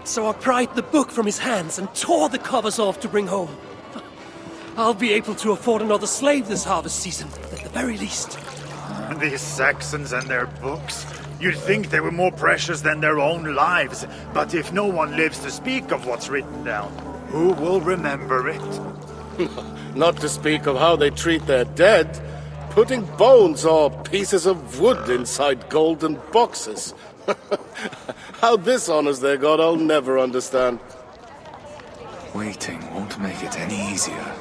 So I pried the book from his hands and tore the covers off to bring home. I'll be able to afford another slave this harvest season, at the very least. These Saxons and their books. You'd think they were more precious than their own lives, but if no one lives to speak of what's written down, who will remember it? Not to speak of how they treat their dead, putting bones or pieces of wood inside golden boxes. How this honors their god, I'll never understand. Waiting won't make it any easier.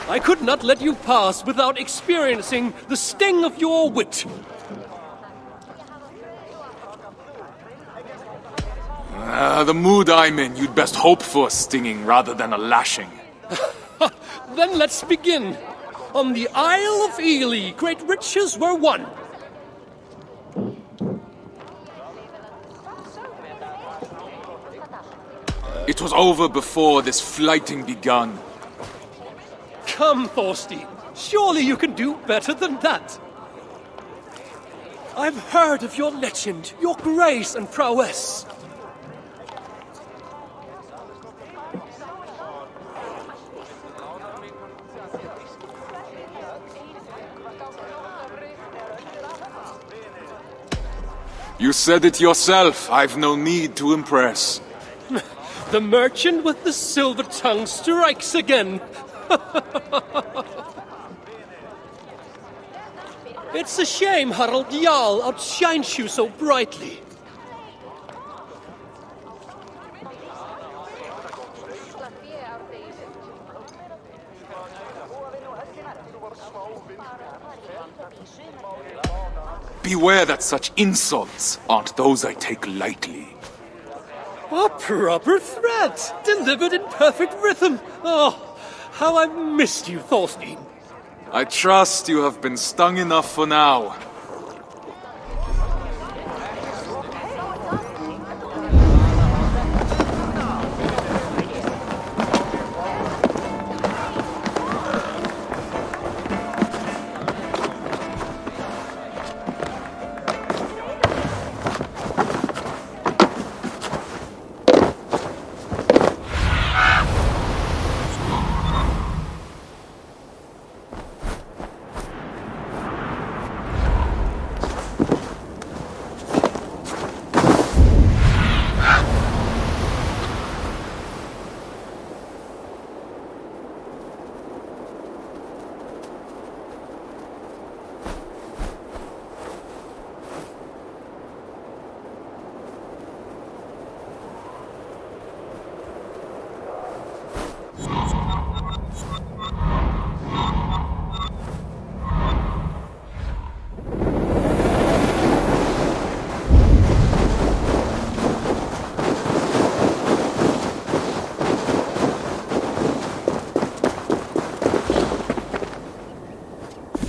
I could not let you pass without experiencing the sting of your wit. The mood I'm in, you'd best hope for a stinging rather than a lashing. Then let's begin. On the Isle of Ely, great riches were won. It was over before this flighting begun. Come, Thorstein. Surely you can do better than that. I've heard of your legend, your grace and prowess. You said it yourself. I've no need to impress. The merchant with the silver tongue strikes again. It's a shame Harald Jarl outshines you so brightly. Beware that such insults aren't those I take lightly. A proper threat, delivered in perfect rhythm. Oh, how I've missed you, Thorstein. I trust you have been stung enough for now.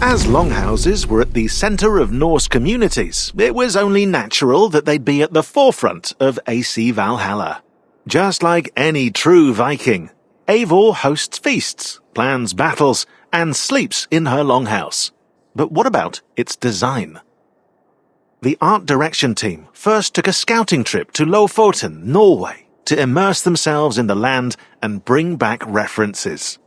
As longhouses were at the centre of Norse communities, it was only natural that they'd be at the forefront of AC Valhalla. Just like any true Viking, Eivor hosts feasts, plans battles, and sleeps in her longhouse. But what about its design? The art direction team first took a scouting trip to Lofoten, Norway, to immerse themselves in the land and bring back references.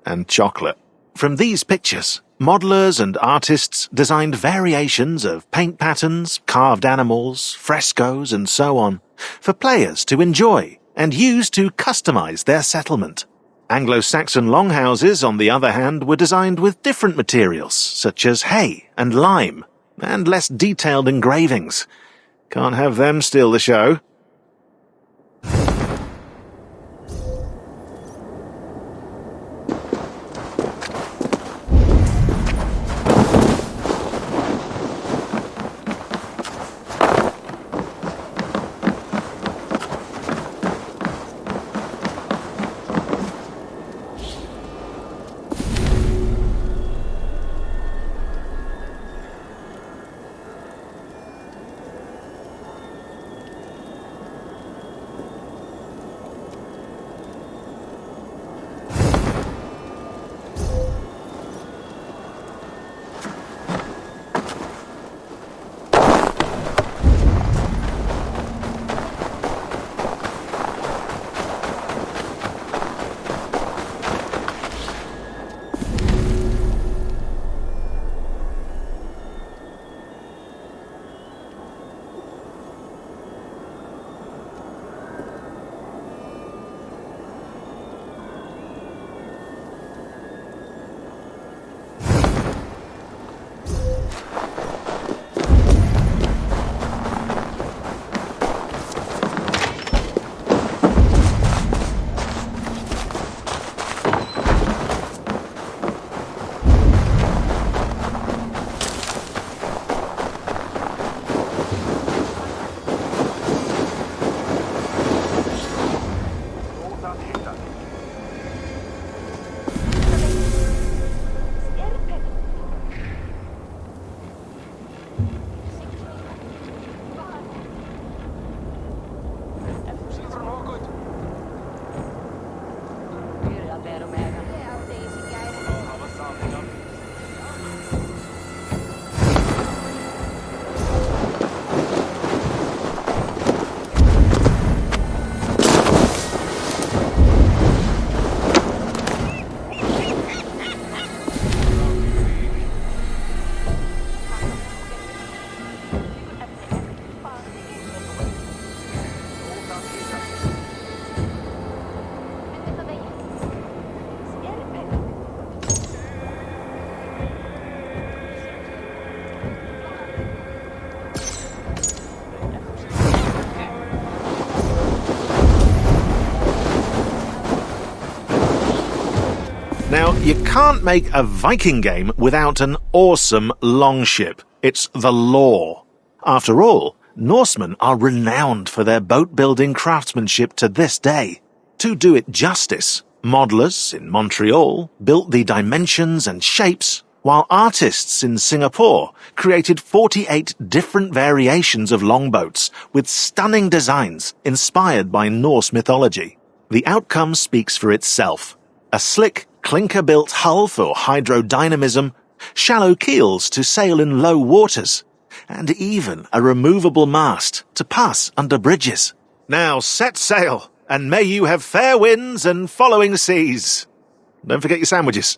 And chocolate. From these pictures, Modelers and artists designed variations of paint patterns, carved animals, frescoes, and so on, for players to enjoy and use to customize their settlement. Anglo-Saxon longhouses, on the other hand, were designed with different materials, such as hay and lime, and less detailed engravings. Can't have them steal the show. Now, you can't make a Viking game without an awesome longship. It's the law. After all, Norsemen are renowned for their boat-building craftsmanship to this day. To do it justice, modelers in Montreal built the dimensions and shapes, while artists in Singapore created 48 different variations of longboats with stunning designs inspired by Norse mythology. The outcome speaks for itself. A slick, clinker-built hull for hydrodynamism, shallow keels to sail in low waters, and even a removable mast to pass under bridges. Now set sail, and may you have fair winds and following seas. Don't forget your sandwiches.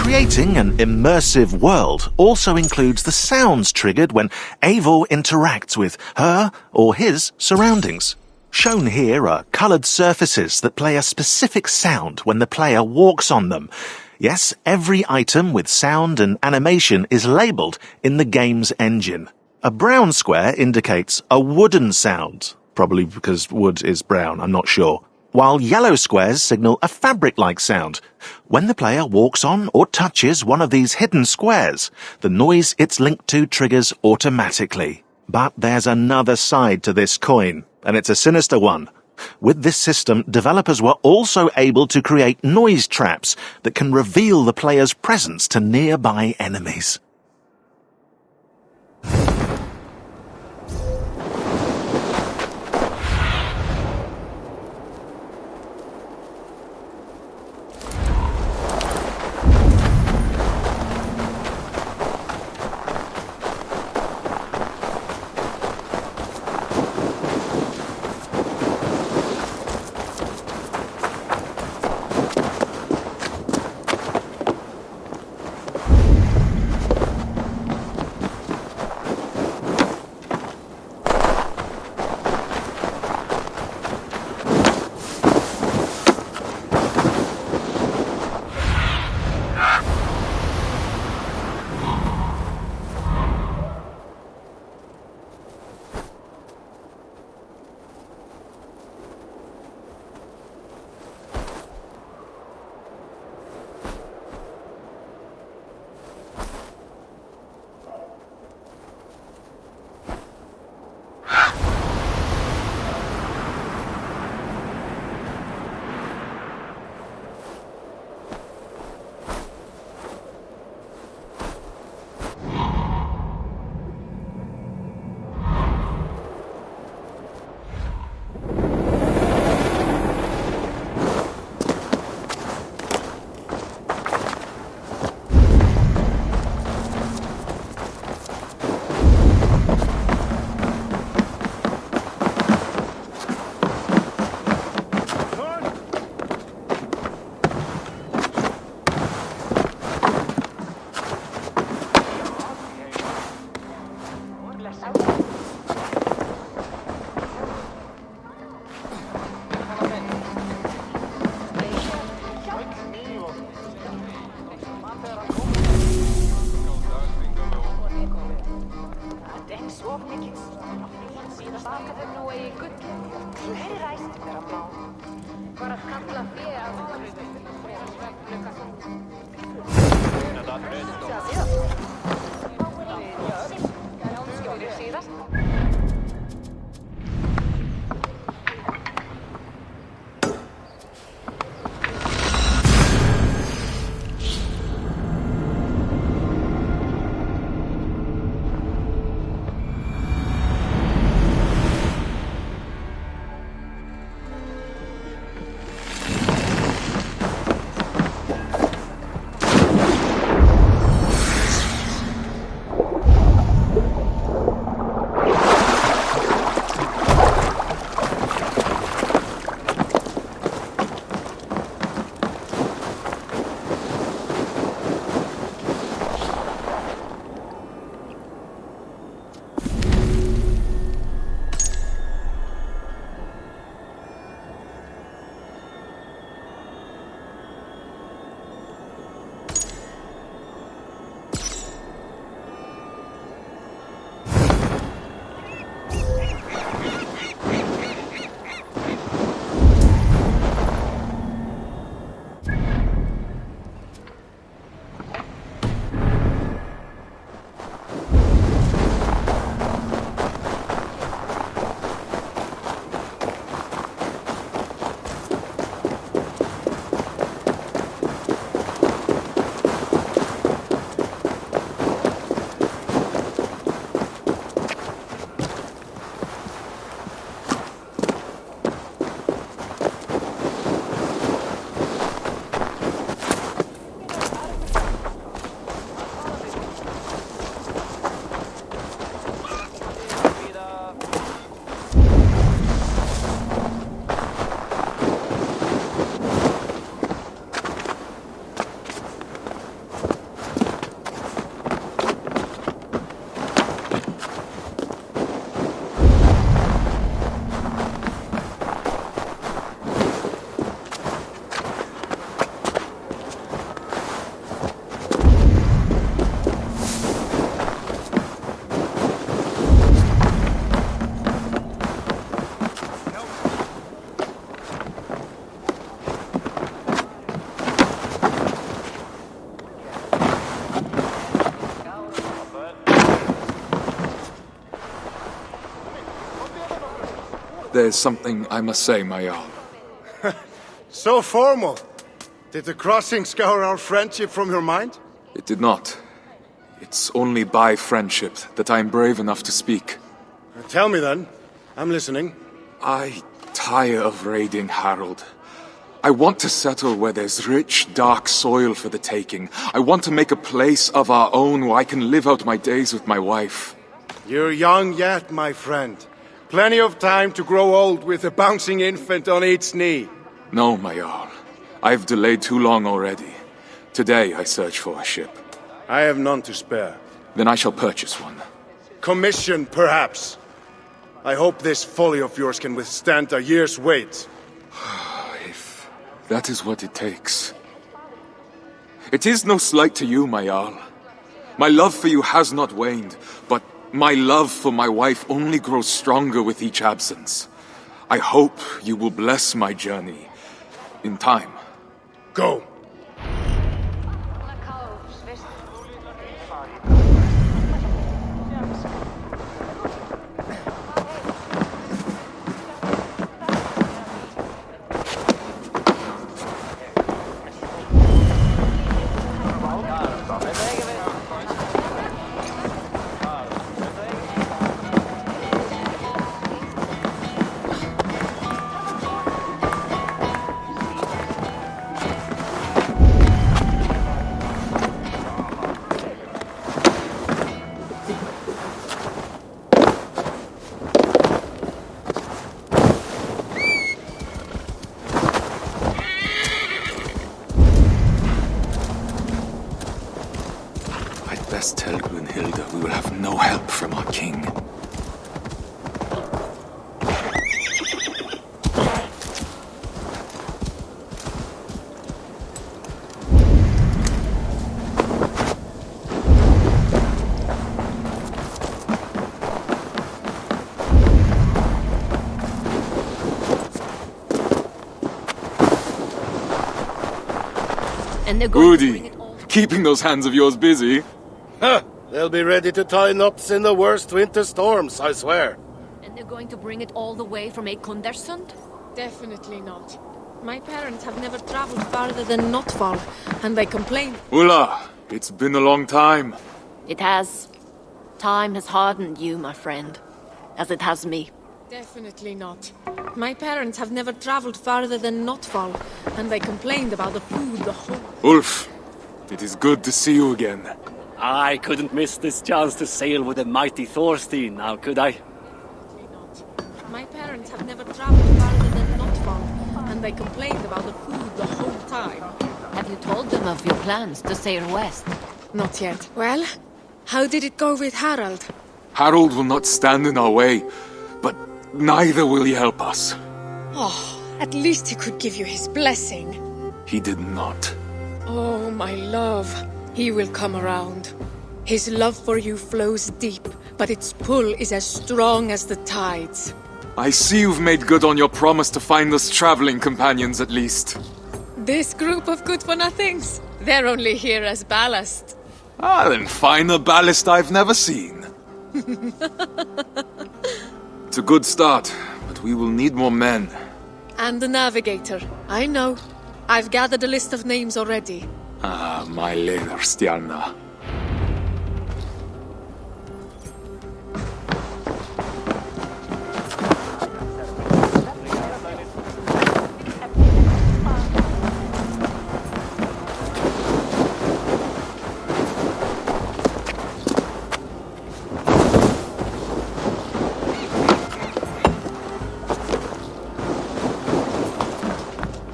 Creating an immersive world also includes the sounds triggered when Eivor interacts with her or his surroundings. Shown here are coloured surfaces that play a specific sound when the player walks on them. Yes, every item with sound and animation is labelled in the game's engine. A brown square indicates a wooden sound, probably because wood is brown, I'm not sure, while yellow squares signal a fabric-like sound. When the player walks on or touches one of these hidden squares, the noise it's linked to triggers automatically. But there's another side to this coin, and it's a sinister one. With this system, developers were also able to create noise traps that can reveal the player's presence to nearby enemies. There's something I must say, my Jarl. So formal. Did the crossing scour our friendship from your mind? It did not. It's only by friendship that I am brave enough to speak. Tell me then. I'm listening. I tire of raiding Harald. I want to settle where there's rich, dark soil for the taking. I want to make a place of our own where I can live out my days with my wife. You're young yet, my friend. Plenty of time to grow old with a bouncing infant on its knee. No, my Jarl. I've delayed too long already. Today I search for a ship. I have none to spare. Then I shall purchase one. Commission, perhaps. I hope this folly of yours can withstand a year's wait. If that is what it takes. It is no slight to you, my Jarl. My love for you has not waned, but my love for my wife only grows stronger with each absence. I hope you will bless my journey in time. Go. Best tell Brunhilde we will have no help from our king. And they're going to Udi, bring it all. keeping those hands of yours busy. Huh, they'll be ready to tie knots in the worst winter storms, I swear. And they're going to bring it all the way from Ekondersund? Definitely not. My parents have never traveled farther than Notval, and they complain. Ulla, it's been a long time. It has. Time has hardened you, my friend, as it has me. Definitely not. My parents have never traveled farther than Notval, and they complained about the food, the whole... Ulf, it is good to see you again. I couldn't miss this chance to sail with the mighty Thorstein, now could I? Definitely not. My parents have never traveled farther than Notval, and they complained about the food the whole time. Have you told them of your plans to sail west? Not yet. Well, how did it go with Harald? Harold will not stand in our way, but neither will he help us. Oh, at least he could give you his blessing. He did not. Oh, my love. He will come around. His love for you flows deep, but its pull is as strong as the tides. I see you've made good on your promise to find us traveling companions at least. This group of good-for-nothings, they're only here as ballast. Ah, then find a ballast I've never seen. It's a good start, but we will need more men. And the navigator, I know. I've gathered a list of names already. Ah, my Leðurstjarna.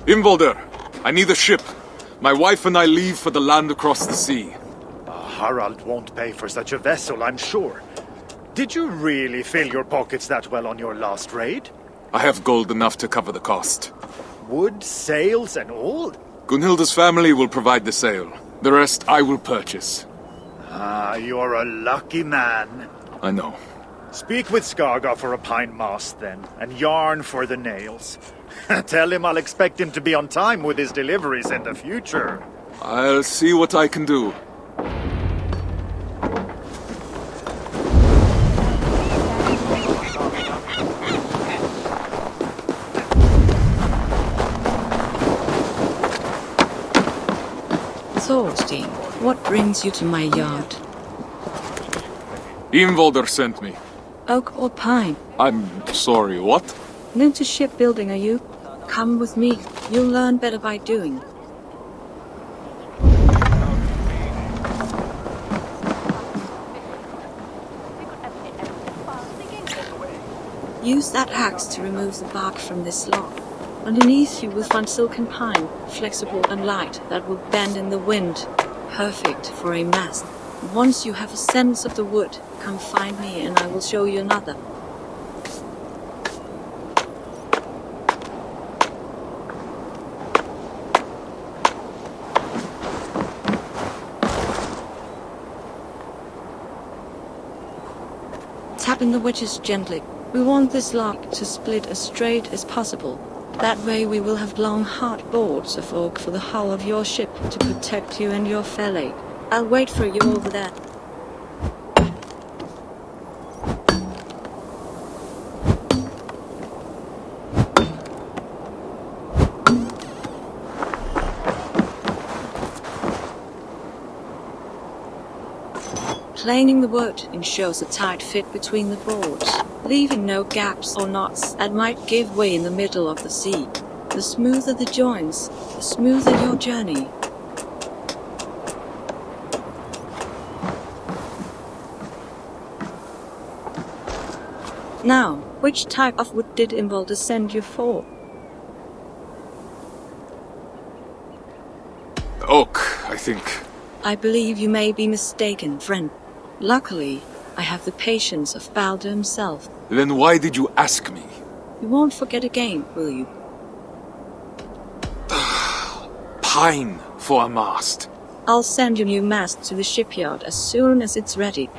Imvolder, I need a ship. My wife and I leave for the land across the sea. Harald won't pay for such a vessel, I'm sure. Did you really fill your pockets that well on your last raid? I have gold enough to cover the cost. Wood, sails, and all? Gunhilda's family will provide the sail. The rest I will purchase. Ah, you're a lucky man. I know. Speak with Skaga for a pine mast, then, and yarn for the nails. Tell him I'll expect him to be on time with his deliveries in the future. I'll see what I can do. Thorstein, what brings you to my yard? Imvolder sent me. Oak or pine? I'm sorry, what? New to shipbuilding, are you? Come with me. You'll learn better by doing. Use that axe to remove the bark from this log. Underneath you will find silken pine, flexible and light, that will bend in the wind. Perfect for a mast. Once you have a sense of the wood, come find me and I will show you another. Tapping the wedges gently. We want this log to split as straight as possible. That way we will have long, hard boards of oak for the hull of your ship to protect you and your valet. I'll wait for you over there. Planing the wood ensures a tight fit between the boards, leaving no gaps or knots that might give way in the middle of the sea. The smoother the joints, the smoother your journey. Now, which type of wood did Imvolder send you for? Oak, I think. I believe you may be mistaken, friend. Luckily, I have the patience of Balder himself. Then why did you ask me? You won't forget again, will you? Pine for a mast. I'll send your new mast to the shipyard as soon as it's ready.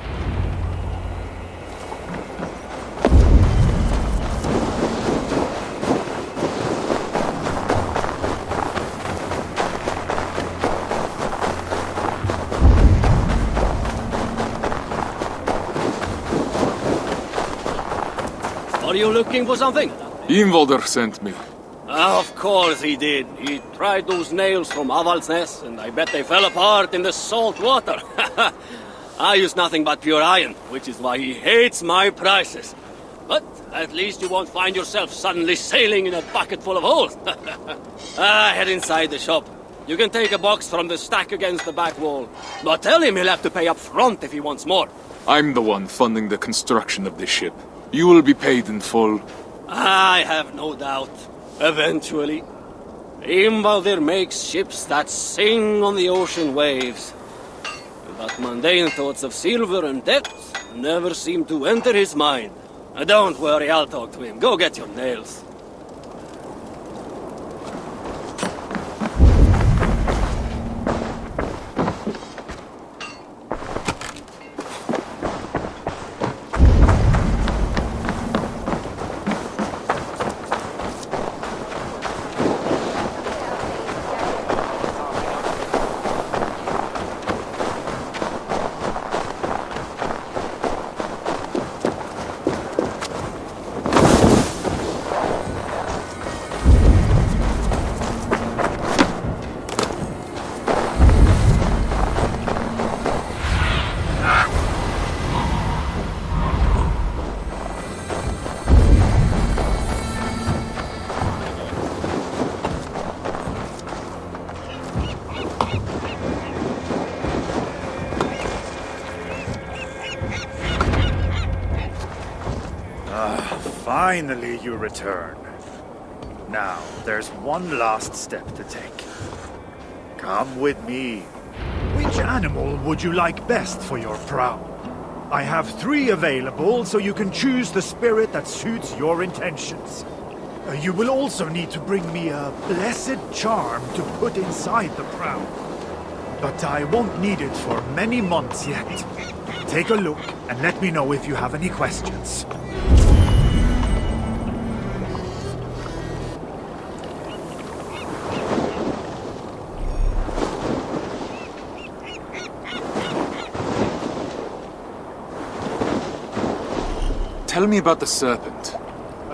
Are you looking for something? Imvolder sent me. Of course he did. He tried those nails from Avaldsnes, and I bet they fell apart in the salt water. I use nothing but pure iron, which is why he hates my prices. But at least you won't find yourself suddenly sailing in a bucket full of holes. Head inside the shop. You can take a box from the stack against the back wall. But tell him he'll have to pay up front if he wants more. I'm the one funding the construction of this ship. You will be paid in full. I have no doubt. Eventually. Imvolder makes ships that sing on the ocean waves. But mundane thoughts of silver and debt never seem to enter his mind. Don't worry, I'll talk to him. Go get your nails. Finally you return. Now, there's one last step to take. Come with me. Which animal would you like best for your prow? I have 3 available, so you can choose the spirit that suits your intentions. You will also need to bring me a blessed charm to put inside the prow. But I won't need it for many months yet. Take a look and let me know if you have any questions. Tell me about the serpent.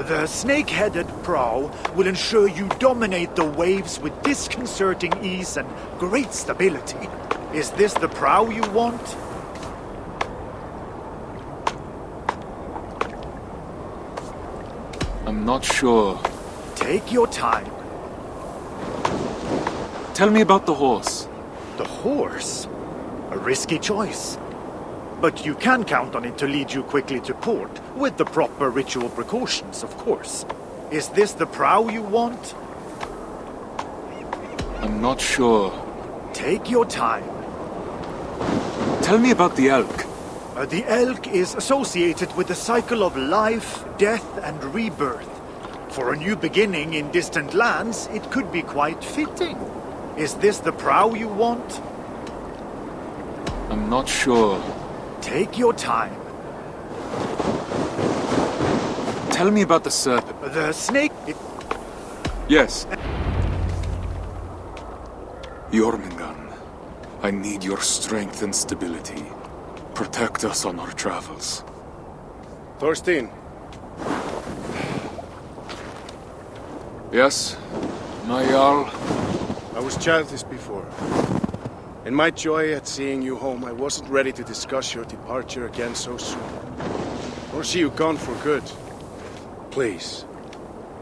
The snake-headed prow will ensure you dominate the waves with disconcerting ease and great stability. Is this the prow you want? I'm not sure. Take your time. Tell me about the horse. The horse? A risky choice. But you can count on it to lead you quickly to port, with the proper ritual precautions, of course. Is this the prow you want? I'm not sure. Take your time. Tell me about the elk. The elk is associated with the cycle of life, death, and rebirth. For a new beginning in distant lands, it could be quite fitting. Is this the prow you want? I'm not sure. Take your time. Tell me about the serpent. The snake... Yes. Jormungand, I need your strength and stability. Protect us on our travels. Thorstein, Yes, my Jarl. I was childish before. In my joy at seeing you home, I wasn't ready to discuss your departure again so soon. Or see you gone for good. Please,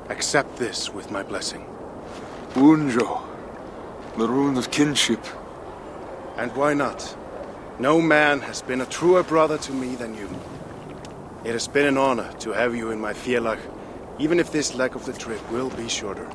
accept this with my blessing. Unjo, the rune of kinship. And why not? No man has been a truer brother to me than you. It has been an honor to have you in my félag, even if this leg of the trip will be shorter.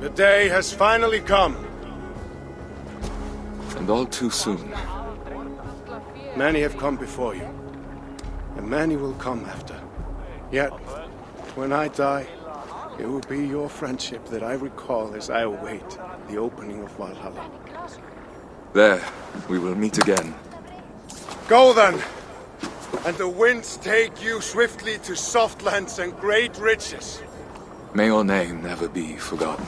The day has finally come. And all too soon. Many have come before you, and many will come after. Yet, when I die, it will be your friendship that I recall as I await the opening of Valhalla. There, we will meet again. Go then, and the winds take you swiftly to soft lands and great riches. May your name never be forgotten.